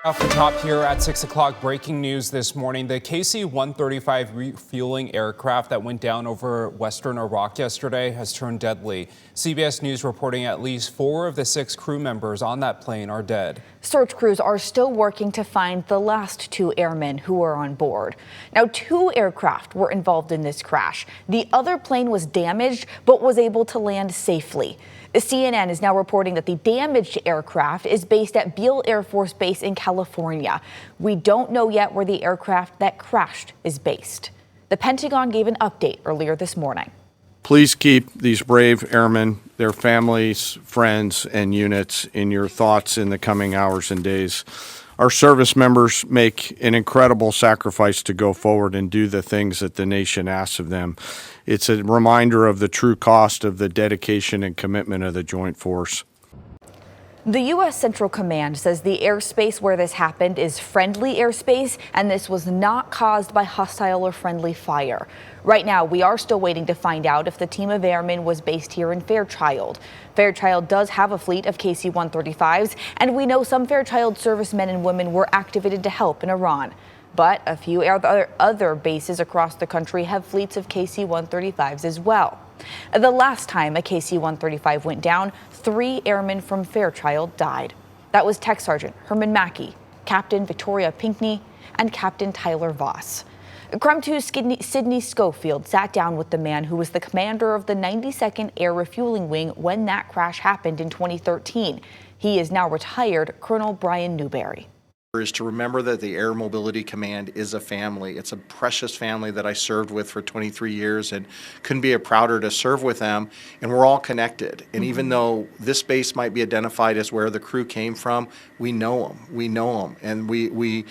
Off the top here at 6 o'clock, breaking news this morning. The KC-135 refueling aircraft that went down over western Iraq yesterday has turned deadly. CBS News reporting at least 4 of the 6 crew members on that plane are dead. Search crews are still working to find the last 2 airmen who were on board. Now, 2 aircraft were involved in this crash. The other plane was damaged but was able to land safely. CNN is now reporting that the damaged aircraft is based at Beale Air Force Base in California. We don't know yet where the aircraft that crashed is based. The Pentagon gave an update earlier this morning. Please keep these brave airmen, their families, friends, and units in your thoughts in the coming hours and days. Our service members make an incredible sacrifice to go forward and do the things that the nation asks of them. It's a reminder of the true cost of the dedication and commitment of the Joint Force. The U.S. Central Command says the airspace where this happened is friendly airspace, and this was not caused by hostile or friendly fire. Right now, we are still waiting to find out if the team of airmen was based here in Fairchild. Fairchild does have a fleet of KC-135s, and we know some Fairchild servicemen and women were activated to help in Iran. But a few other bases across the country have fleets of KC-135s as well. The last time a KC-135 went down, 3 airmen from Fairchild died. That was Tech Sergeant Herman Mackey, Captain Victoria Pinkney, and Captain Tyler Voss. KREM 2 Sydney Schofield sat down with the man who was the commander of the 92nd Air Refueling Wing when that crash happened in 2013. He is now retired Colonel Brian Newberry. Is to remember that the Air Mobility Command is a family. It's a precious family that I served with for 23 years and couldn't be prouder to serve with them. And we're all connected. And even though this base might be identified as where the crew came from, we know them. We know them. And we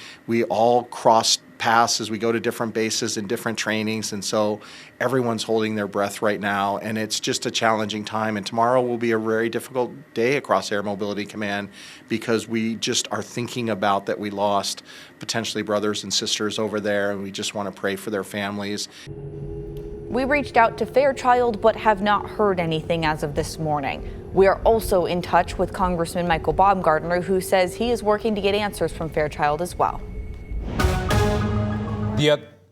all cross paths as we go to different bases and different trainings. And so everyone's holding their breath right now. And it's just a challenging time. And tomorrow will be a very difficult day across Air Mobility Command because we just are thinking about that we lost potentially brothers and sisters over there. And we just want to pray for their families. We reached out to Fairchild but have not heard anything as of this morning. We are also in touch with Congressman Michael Baumgartner, who says he is working to get answers from Fairchild as well.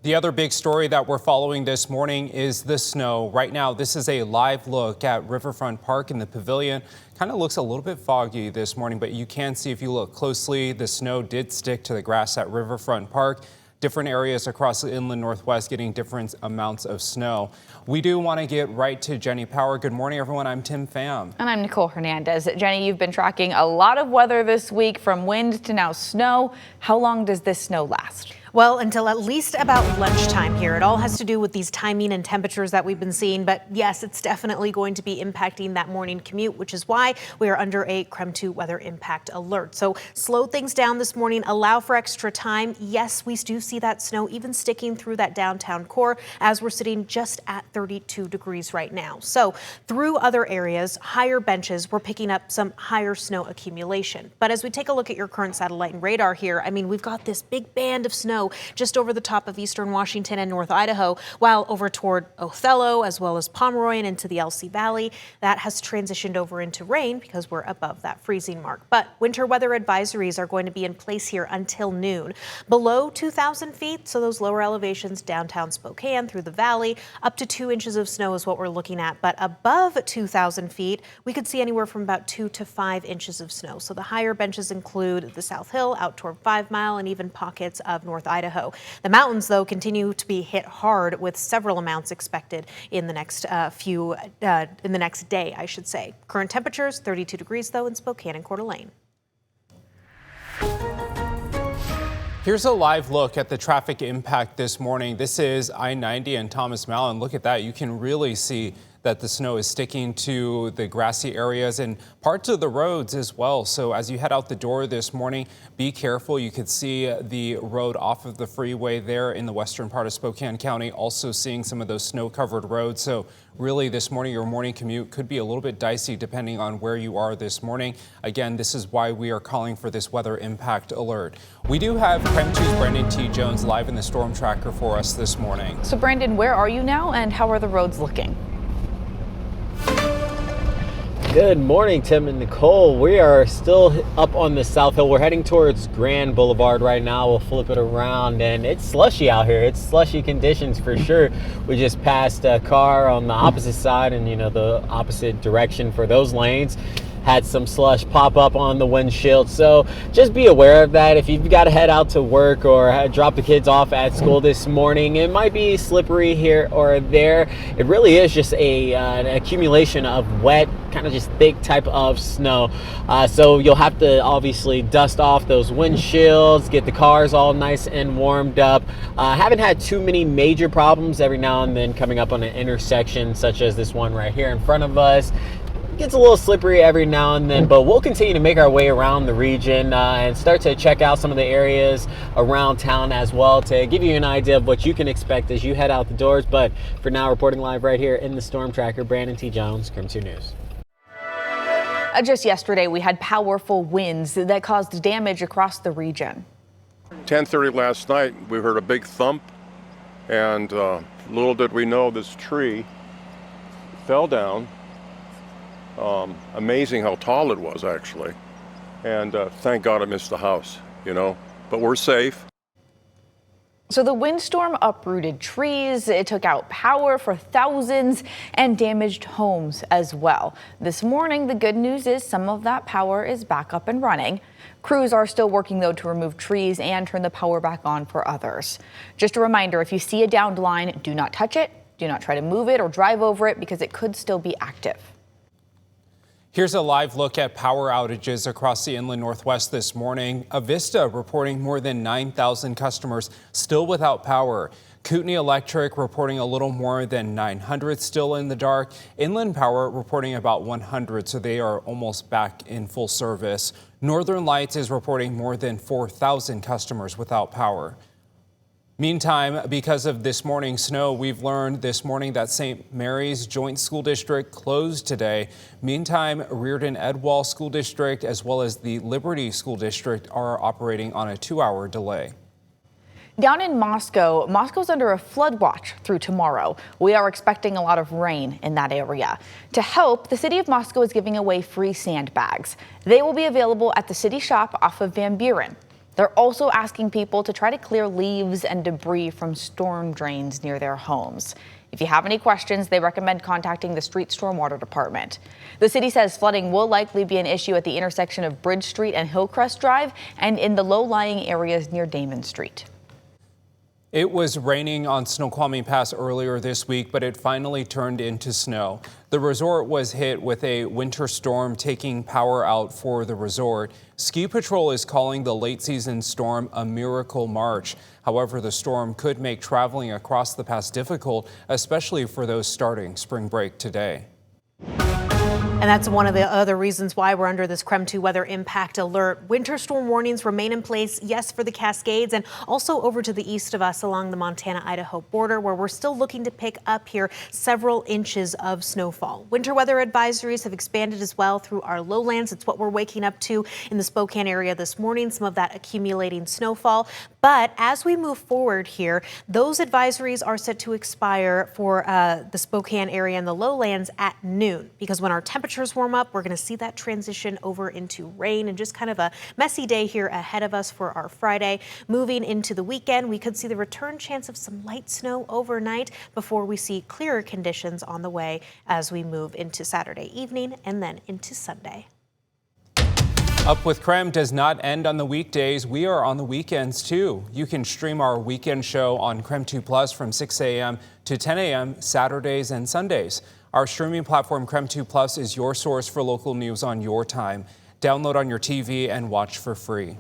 The other big story that we're following this morning is the snow. Right now, this is a live look at Riverfront Park in the pavilion. Kind of looks a little bit foggy this morning, but you can see if you look closely, the snow did stick to the grass at Riverfront Park. Different areas across the inland Northwest getting different amounts of snow. We do want to get right to Jenny Power. Good morning, everyone. I'm Tim Pham. And I'm Nicole Hernandez. Jenny, you've been tracking a lot of weather this week, from wind to now snow. How long does this snow last? Well, until at least about lunchtime here. It all has to do with these timing and temperatures that we've been seeing. But yes, it's definitely going to be impacting that morning commute, which is why we are under a KREM 2 weather impact alert. So slow things down this morning, allow for extra time. Yes, we do see that snow even sticking through that downtown core as we're sitting just at 32 degrees right now. So through other areas, higher benches, we're picking up some higher snow accumulation. But as we take a look at your current satellite and radar here, I mean, we've got this big band of snow just over the top of eastern Washington and North Idaho, while over toward Othello as well as Pomeroy and into the LC Valley, that has transitioned over into rain because we're above that freezing mark. But winter weather advisories are going to be in place here until noon. Below 2,000 feet, so those lower elevations, downtown Spokane through the valley, up to 2 inches of snow is what we're looking at. But above 2,000 feet, we could see anywhere from about 2 to 5 inches of snow. So the higher benches include the South Hill, out toward 5 Mile, and even pockets of North Idaho. The mountains, though, continue to be hit hard with several amounts expected in the next in the next day, I should say. Current temperatures 32 degrees, though, in Spokane and Coeur d'Alene. Here's a live look at the traffic impact this morning. This is I-90 and Thomas Malin. Look at that. You can really see that the snow is sticking to the grassy areas and parts of the roads as well. So as you head out the door this morning, be careful. You could see the road off of the freeway there in the western part of Spokane County, also seeing some of those snow-covered roads. So really this morning, your morning commute could be a little bit dicey depending on where you are this morning. Again, this is why we are calling for this weather impact alert. We do have KREM 2's Brandon T. Jones live in the storm tracker for us this morning. So Brandon, where are you now and how are the roads looking? Good morning, Tim and Nicole. We are still up on the South Hill. We're heading towards Grand Boulevard right now. We'll flip it around, and it's slushy out here. It's slushy conditions for sure. We just passed a car on the opposite side and, the opposite direction for those lanes. Had some slush pop up on the windshield. So just be aware of that. If you've got to head out to work or drop the kids off at school this morning, it might be slippery here or there. It really is just an accumulation of wet, kind of just thick type of snow. So you'll have to obviously dust off those windshields, get the cars all nice and warmed up. Haven't had too many major problems. Every now and then coming up on an intersection such as this one right here in front of us. Gets a little slippery every now and then, but we'll continue to make our way around the region and start to check out some of the areas around town as well to give you an idea of what you can expect as you head out the doors. But for now, reporting live right here in the Storm Tracker, Brandon T. Jones, KREM 2 News. Just yesterday, we had powerful winds that caused damage across the region. 10:30 last night, we heard a big thump, and little did we know this tree fell down. Amazing how tall it was, actually. And thank God it missed the house, but we're safe. So the windstorm uprooted trees, it took out power for thousands and damaged homes as well. This morning, the good news is some of that power is back up and running. Crews are still working, though, to remove trees and turn the power back on for others. Just a reminder, if you see a downed line, do not touch it, do not try to move it or drive over it because it could still be active. Here's a live look at power outages across the inland Northwest this morning. Avista reporting more than 9,000 customers still without power. Kootenai Electric reporting a little more than 900 still in the dark. Inland Power reporting about 100, so they are almost back in full service. Northern Lights is reporting more than 4,000 customers without power. Meantime, because of this morning's snow, we've learned this morning that St. Mary's Joint School District closed today. Meantime, Reardon-Edwall School District as well as the Liberty School District are operating on a 2-hour delay. Down in Moscow's under a flood watch through tomorrow. We are expecting a lot of rain in that area. To help, the city of Moscow is giving away free sandbags. They will be available at the city shop off of Van Buren. They're also asking people to try to clear leaves and debris from storm drains near their homes. If you have any questions, they recommend contacting the Street Stormwater Department. The city says flooding will likely be an issue at the intersection of Bridge Street and Hillcrest Drive and in the low-lying areas near Damon Street. It was raining on Snoqualmie Pass earlier this week, but it finally turned into snow. The resort was hit with a winter storm, taking power out for the resort. Ski Patrol is calling the late season storm a miracle March. However, the storm could make traveling across the pass difficult, especially for those starting spring break today. And that's one of the other reasons why we're under this KREM 2 weather impact alert. Winter storm warnings remain in place, yes, for the Cascades and also over to the east of us along the Montana-Idaho border, where we're still looking to pick up here several inches of snowfall. Winter weather advisories have expanded as well through our lowlands. It's what we're waking up to in the Spokane area this morning, some of that accumulating snowfall. But as we move forward here, those advisories are set to expire for the Spokane area and the lowlands at noon, because when our temperatures warm up, we're going to see that transition over into rain and just kind of a messy day here ahead of us for our Friday. Moving into the weekend, we could see the return chance of some light snow overnight before we see clearer conditions on the way as we move into Saturday evening and then into Sunday. Up with KREM does not end on the weekdays. We are on the weekends too. You can stream our weekend show on KREM 2 Plus from 6 a.m. to 10 a.m. Saturdays and Sundays. Our streaming platform KREM 2 Plus is your source for local news on your time. Download on your TV and watch for free.